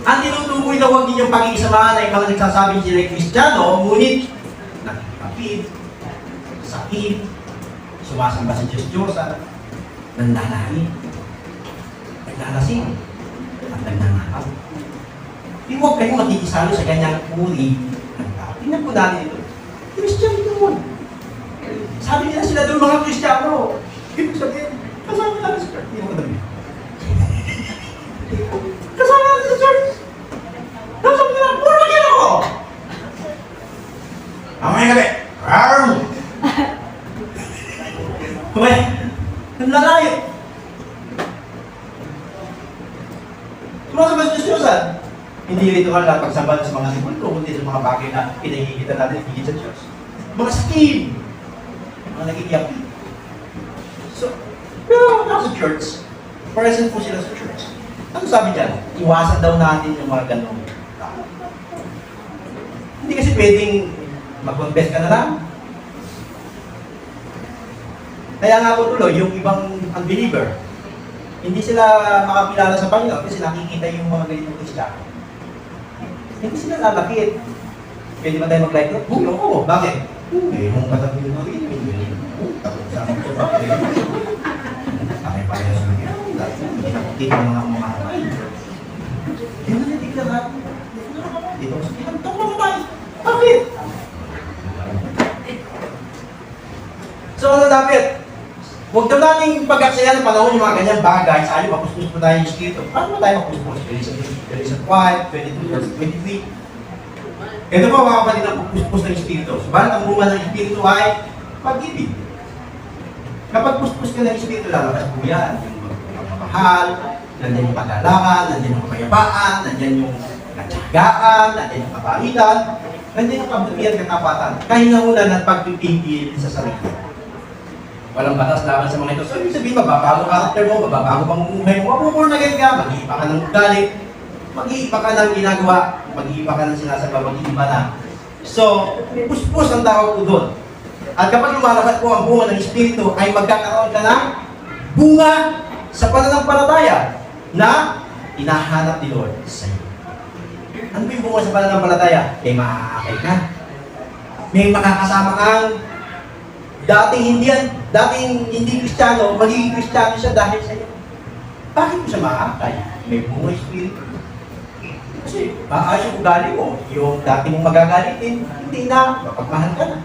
Ang tinutukoy na huwag ninyong pakikisamahan ay mga nagsasabing sila ay Kristiyano, ngunit nakikipagpid, sakit, sumasamba sa Diyos-Diyosan, nanlalangin, naglalasing, at nagnanakaw. Di huwag kayong makikisalo sa ganyang uri ng tao. Tingnan po natin ito. Kristiyano yun. Sabi nila sila doon mga Kristiyano. Ibig sabihin, kasama natin sa church. Hindi mo kadabi. Kasama natin sa church. Tapos sabi nila, puro lagi ako! Mamaya gabi. Rawr! Uy, ang lalayo. Sumasama sa Diyos-Diyosan. Hindi rito ka lang pagsamba sa mga sipulto, kundi sa mga bagay na pinahihigit natin higit sa Diyos. Mga skin! Mga nagigiyak. So, pero nasa church, present po sila sa church. Ano sabi dyan? Iwasan daw natin yung mga ganong tao. Hindi kasi pwedeng mag-confess ka na lang. Kaya nga po tuloy, yung ibang unbeliever, hindi sila makakilala sa Panginoon kasi nakikita yung mga ganitong Kristiyano. Hindi sila lalapit. Pwede ba tayo mag-like group? Huwag ako. Bakit? Eh, kung katabi mo rin, tapos sa mga ito, bakit? Bakit pa rin sa mga nakikita mo nga mga kamay. Hindi na natigla ka. Dito ko sa kilang, ito ko tayo. Bakit? So, ano dapat? Huwag daw natin pag-aksayan ng panahon yung mga ganyang bagay, saan yung mapuspos po tayo yung Espiritu. Paano ba tayo mapuspos? Galatians 5, 22 verse 23. Ito po mga kapatid ang puspos ng Espiritu. Subalit ang bunga ng Espiritu ay pag-ibig. Kapag puspos ka ng Espiritu, lalabas po yan. Yung pagmamahal, nandiyan yung paglalangan, nandiyan yung kapayapaan, nandiyan yung katsagaan, nandiyan yung kabaitan, nandiyan yung kabutihan, katapatan. Kahinaunan at pagpipigil sa sarili. Walang batas laban sa mga ito. So, ibig sabihin, mababago karakter mo, mababago pamumuhay mo, mapupuro na ganyan ka, mag-iiba ka ng ugali, mag-iiba ka ng ginagawa, mag-iiba ka ng sinasabi, mag-iiba na. So, puspos ang tawag ko doon. At kapag lumalabas po ang bunga ng Espiritu, ay magkakaroon ka ng bunga sa pananampalataya na hinahanap ni Lord sa iyo. Ano ba yung bunga sa pananampalataya? May makakakay ka. May makakasama kang dating hindi Kristiyano, magiging Kristiyano siya dahil sa iyo. Bakit mo siya makakay? May bunga Espiritu. Kasi maayos yung ugali mo. Yung dati mong magagalitin, hindi na, mapagmahal ka na.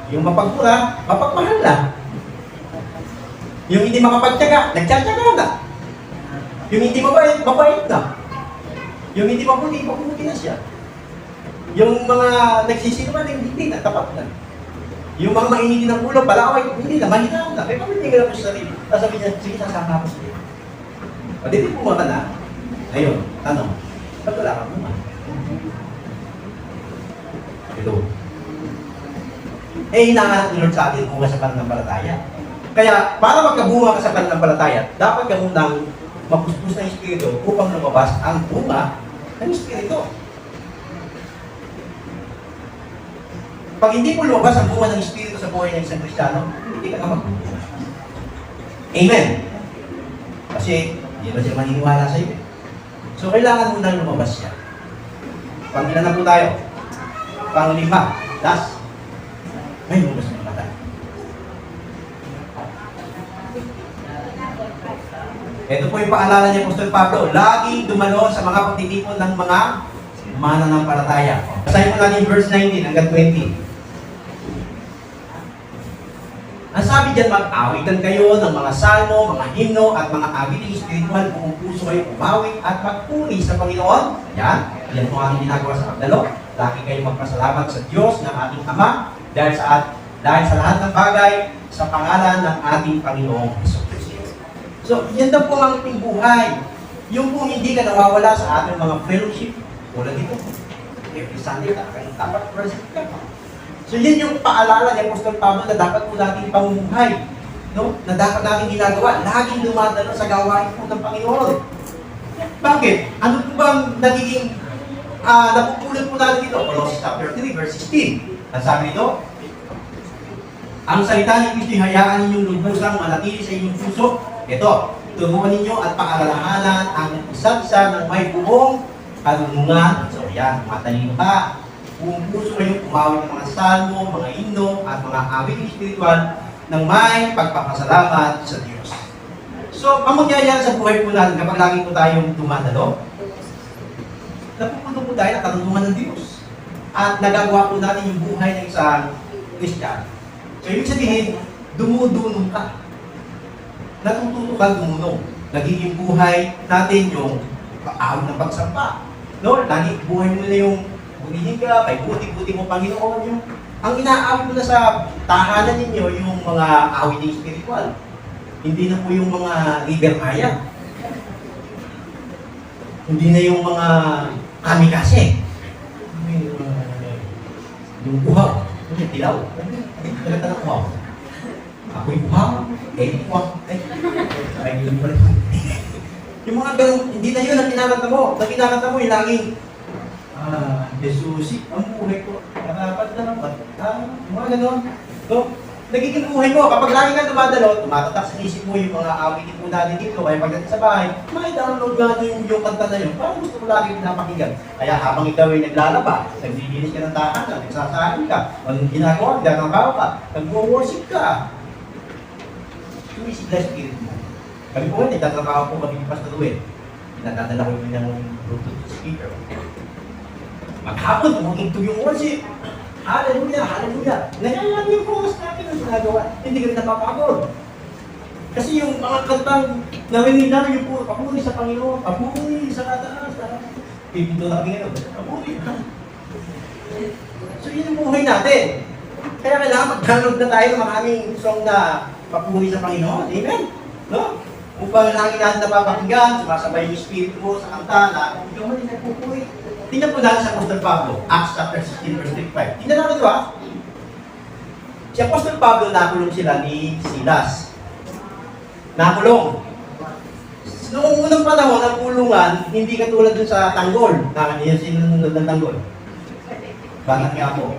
Yung mapagmura, mapagmahal na. Yung hindi makapagtyaga, nagtsatyaga na. Yung hindi mabait, mabait na. Yung hindi mabuti, mabuti na siya. Yung mga nagsisinungaling, hindi na, tapat na. Yung mga mainitin ng ulo, palaway, hindi na, mahina na. May pamitingin ako sa sarili. Sabi niya, sige, sasama ako sa iyo. O, di pumaka na. Ayun, tanong. Ba't wala kang bunga? below. Eh, hinahanap ni Lord sa atin bunga sa pananampalataya. Kaya, para magkabunga ka sa pananampalataya, dapat ka munang mapuspos ng Espiritu upang lumabas ang bunga ng Espiritu. Pag hindi po lumabas ang bunga ng Espiritu sa buhay ng isang Kristiyano, hindi ka na magbubunga. Amen? Kasi, hindi ba siya maniniwala sa iyo? So, kailangan mo nang lumabas siya. Pag-ilan na po tayo? Pang-5, last. May lumabas ng mata. Ito po yung paalala ni Apostol Pablo. Laging dumalo sa mga pagtitipon ng mga mananampalataya. Basahin mo natin verse 19 hanggang 20. Ang sabi dyan, mag-awitan kayo ng mga salmo, mga himno, at mga awiting espiritual, buong puso kayo umawit at magpuri sa Panginoon. Yan po ang aming ginagawa sa pagdalo. Lagi kayong magpasalamat sa Diyos ng ating Ama dahil sa lahat ng bagay sa pangalan ng ating Panginoong Jesucristo. So, yan daw po ang ating buhay. Yung po hindi ka nawawala sa ating mga fellowship. Tulad dito. Every Sunday, dapat present ka. So, yan yung paalala ni Apostol Pablo na dapat po natin pamumuhay. No? Na dapat natin ginagawa. Laging dumadalo sa gawain po ng Panginoon. Bakit? Ano po bang nagiging napupulot po natin dito? Colossians chapter 3, verse 16. Ang sabi nito, ang salita ni Kristo, hayaan ninyong lubusang manatili sa inyong puso. Ito, turuan ninyo at paalalahanan ang isa't isa ng may buong karunungan. So, yan, matalino ka. Buong puso kayong umawit ng mga salmo, mga himno, at mga awiting espiritual ng may pagpapasalamat sa Diyos. So, ang mangyayari sa buhay po natin kapag lagi po tayong dumadalo, napupunto po tayo ng karunungan ng Diyos. At nagagawa po natin yung buhay ng isang Christian. So, ibig sabihin, dumudunong ka. Natututo kang dumunong. Nagiging buhay natin yung paawit ng pagsampa. No? Lagi buhay mo na yung bumili ka, may buti-buti mo Panginoon yung ang inaawit mo na sa tahanan ninyo yung mga awit ng spiritual. Hindi na po yung mga liber maya. Hindi na yung mga kamikase. Yung buhaw. Yung tilaw. Talaga na buhaw. Ako'y buhaw. Buhaw. Ay, yun pala. Yung mga ganun, hindi na yun ang kinakanta mo. Ang kinakanta mo yung laging Jesus, ang buhay ko, nakapat na naman. Mga gano'n. So, nagiging buhay mo. Kapag lagi kang dumadalo, tumatatak sa isip mo yung mga awitin mo natin dito. Kaya pagdating sa bahay, download nga yung kanta na yun. Parang gusto mo lagi pinapakinggan. Kaya habang ikaw ay naglalaba, naglilinis ka ng tahanan, nagsasahin ka, anong ginagawa, nagtatrabaho ka, nag-worship ka. Sumisigla spirit mo. Kami po nga, nagtatrabaho po kami ni Pastor Ruel. Pinatadala ko yung ng Bluetooth speaker. Maghapon, tumutugtog yung worship. Hallelujah, hallelujah. Nangyayari yung focus natin ang ginagawa. Hindi kami napapagod. Kasi yung mga kantang narinig namin yung puro, papuri sa Panginoon, papuri sa kataas. Pipito na kami ngayon, papuri. So yun yung buhay natin. Kaya kailangan mag-download na tayo ng maraming song na papuri sa Panginoon. Amen? No? Upang lagi natin napapakinggan, sumasabay yung spirit mo sa kanta na ikaw mo din nagpupuri. Tingnan po natin sa Apostol Pablo, Acts chapter 16, verse 35. Tingnan natin ito ha. Si Apostol Pablo, nakulong sila ni Silas. Nakulong. Noong unang panahon, ang kulungan, hindi katulad dun sa tanggol. Yung sinunod ng tanggol. Banak niya ako.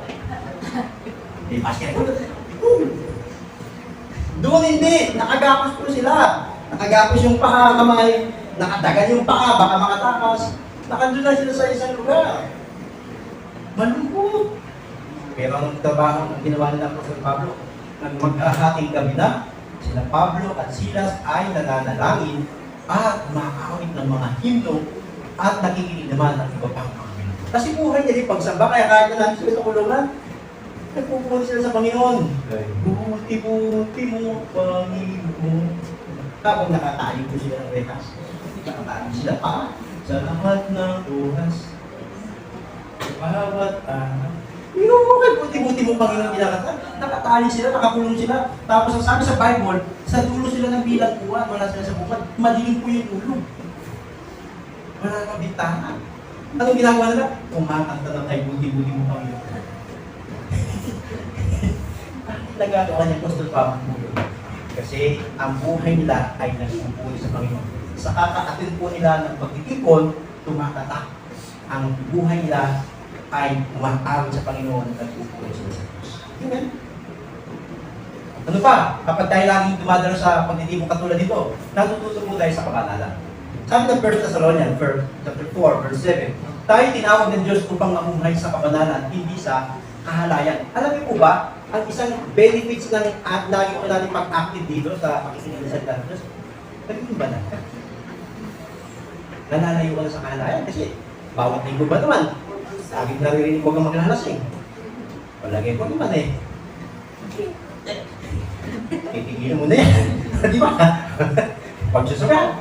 Doon hindi, nakagapos po sila. Nakagapos yung paa, kamay, nakadagan yung paa, baka makatakas. Nakandun na sila sa isang lugar. Malungkot. Pero ang trabaho ng ginawa nila po sa Pablo, nang maghahating gabi na, sila Pablo at Silas ay nananalangin at makakawit ng mga himno at nakikinig naman ng iba pang Panginoon. Kasi buhay niya yung pagsamba, kaya kahit na natin sila sa kulungan, nagpupunta sila sa Panginoon. Buti-buti mo, Panginoon. Tapos nakatayo po sila ng rekas. Nakatayo sila pa. Sa lahat ng oras, bawat araw. Minumukay, buti-buti mo Panginoon ginakata. Nakatali sila, nakakulong sila. Tapos ang sabi sa Bible, sa dulo sila ng bilang kuwan, wala sila sa bukad. Madilim po yung ulo. Wala kang bintana. Anong ginagawa nila? Kumakanta na tayo, buti-buti mo Panginoon. nagagawa niya gusto pamumulo. Kasi ang buhay nila ay nagpupuli sa Panginoon. Sa kakaatin po nila ng pagtitipon, tumatatak. Ang buhay nila ay umaawit sa Panginoon at nagpupuli sa Diyos. Amen? Ano pa? Kapag tayo laging dumadalo sa pagtitipon katulad dito, natututo po tayo sa kabanalan. Sabi ng 1 Thessalonians, chapter 4, verse 7, tayo tinawag ng Diyos upang mamuhay sa kabanalan, hindi sa kahalayan. Alam niyo po ba, ang isang benefits ng at lagi ko natin pag-active dito sa pakikinig sa Diyos, naging banal ka. Nalalayo ka na sa kahalayan kasi bawat linggo ba naman, laging naririnig ko kang maglalasing. Palagay ko naman eh. Titigilin mo na yan. Di ba? Pagsusuka.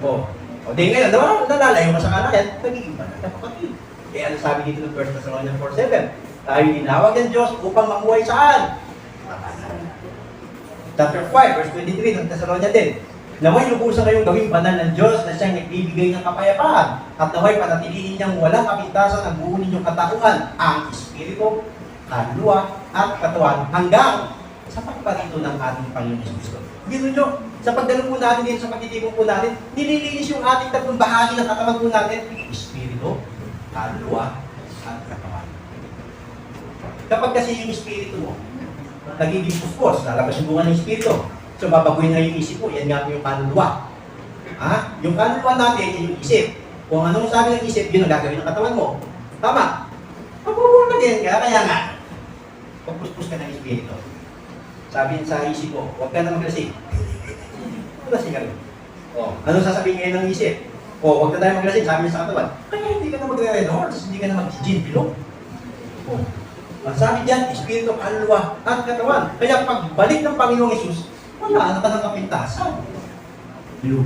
O di ngayon, nalalayo ka sa kahalayan, nagiging banal ka kapatid. Kaya ano sabi dito ng 1 Thessalonians 4:7? Tayo tinawag ng Diyos upang mamuhay saan? Chapter 5, verse 23 ng Thessalonians din. Naway lubusan kayong gawing banal ng Diyos na siyang nagbibigay ng kapayapaan at naway panatilihin niyang walang kapintasan ang buo ninyong katauhan, ang Espiritu, kaluluwa, at katawan hanggang sa pagparito ng ating Panginoon Kristo. Gino nyo, sa pagdalo po natin dito, sa pagtitipon po natin, nililinis yung ating tatlong bahagi ng katawan po natin, Espiritu, kaluluwa, at katawan. Kapag kasi yung espiritu mo, nagiging puspos, lalabas yung bunga ng espiritu. So, babaguhin na yung isip mo, yan nga po yung kaluluwa. Ha? Yung kaluluwa natin, yan yung isip. Kung anong sabi ng isip, yun ang gagawin ng katawan mo. Tama? Mabubuhay din ka, kaya nga, pagpuspos ka ng espiritu. Sabi sa isip mo, huwag ka na maglasing. Maglasing ka rin. O, ano sasabihin ngayon ng isip? O, huwag na tayo maglasing, sabi niya sa katawan. Kaya hindi ka na magre-red horse, hindi ka na mag-gin pillow. O, ang sabi dyan, Espiritu, kaluluwa, at katawan. Kaya pagbalik ng Panginoong Yesus, wala na ka ng kapintasan. Blue.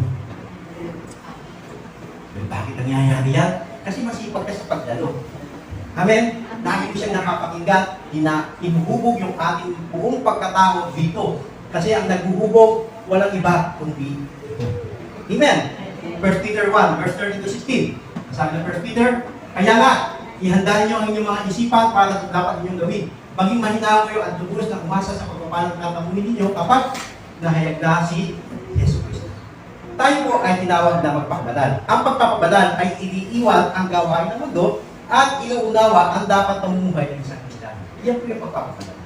Bakit nangyayari yan? Kasi masipag ka sa pagdalo. Amen? Lagi ko siyang nakapakinggan, hinuhubog yung ating buong pagkatao dito. Kasi ang naghuhubog, walang iba kundi ito. Amen? 1 Peter 1, verse 30-16. Sabi ng 1 Peter, kaya nga, ihanda niyo ang inyong mga isipan para sa dapat ninyong gawin. Maging mahina kayo at lubos na umasa sa pagpapalang tatamunin ninyo kapag nahayag na si Yesu Cristo. Tayo po ay tinawag na magpakabanal. Ang pagpapabanal ay iniiwan ang gawain ng mundo at inuunawa ang dapat pamumuhay ng isang Kristiyano. Yan po yung pagpapabanal.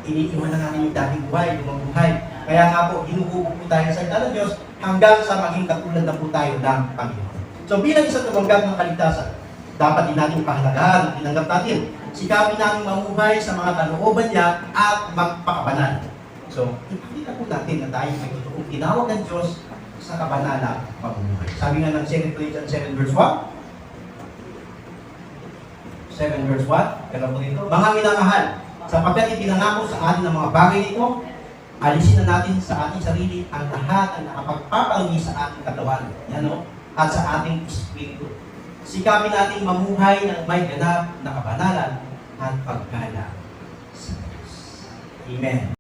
Iniiwan na natin yung dating buhay, yung buhay. Kaya nga po, hinuhubog po tayo sa salita ng Diyos hanggang sa maging katulad na po tayo ng Panginoon. So bilang isang tumanggap ng kaligtasan, dapat din natin pahalagahan at tinanggap natin. Sikapin natin mamuhay sa mga kalooban niya at magpakabanal. So, ipakita po natin na tayo ay totoong tinawag ng Diyos sa kabanalang pamumuhay. Sabi nga ng 2 Corinthians 7 verse 1, 7 verse 1, kaya po dito, mga minamahal, sapagkat ipinangako sa atin ng mga bagay nito, alisin na natin sa ating sarili ang lahat ng nakapagpapalagi sa ating katawan. Yan o, at sa ating espiritu. Sikapin nating mamuhay ng may ganap na kabanalan at paggalang sa Diyos. Amen.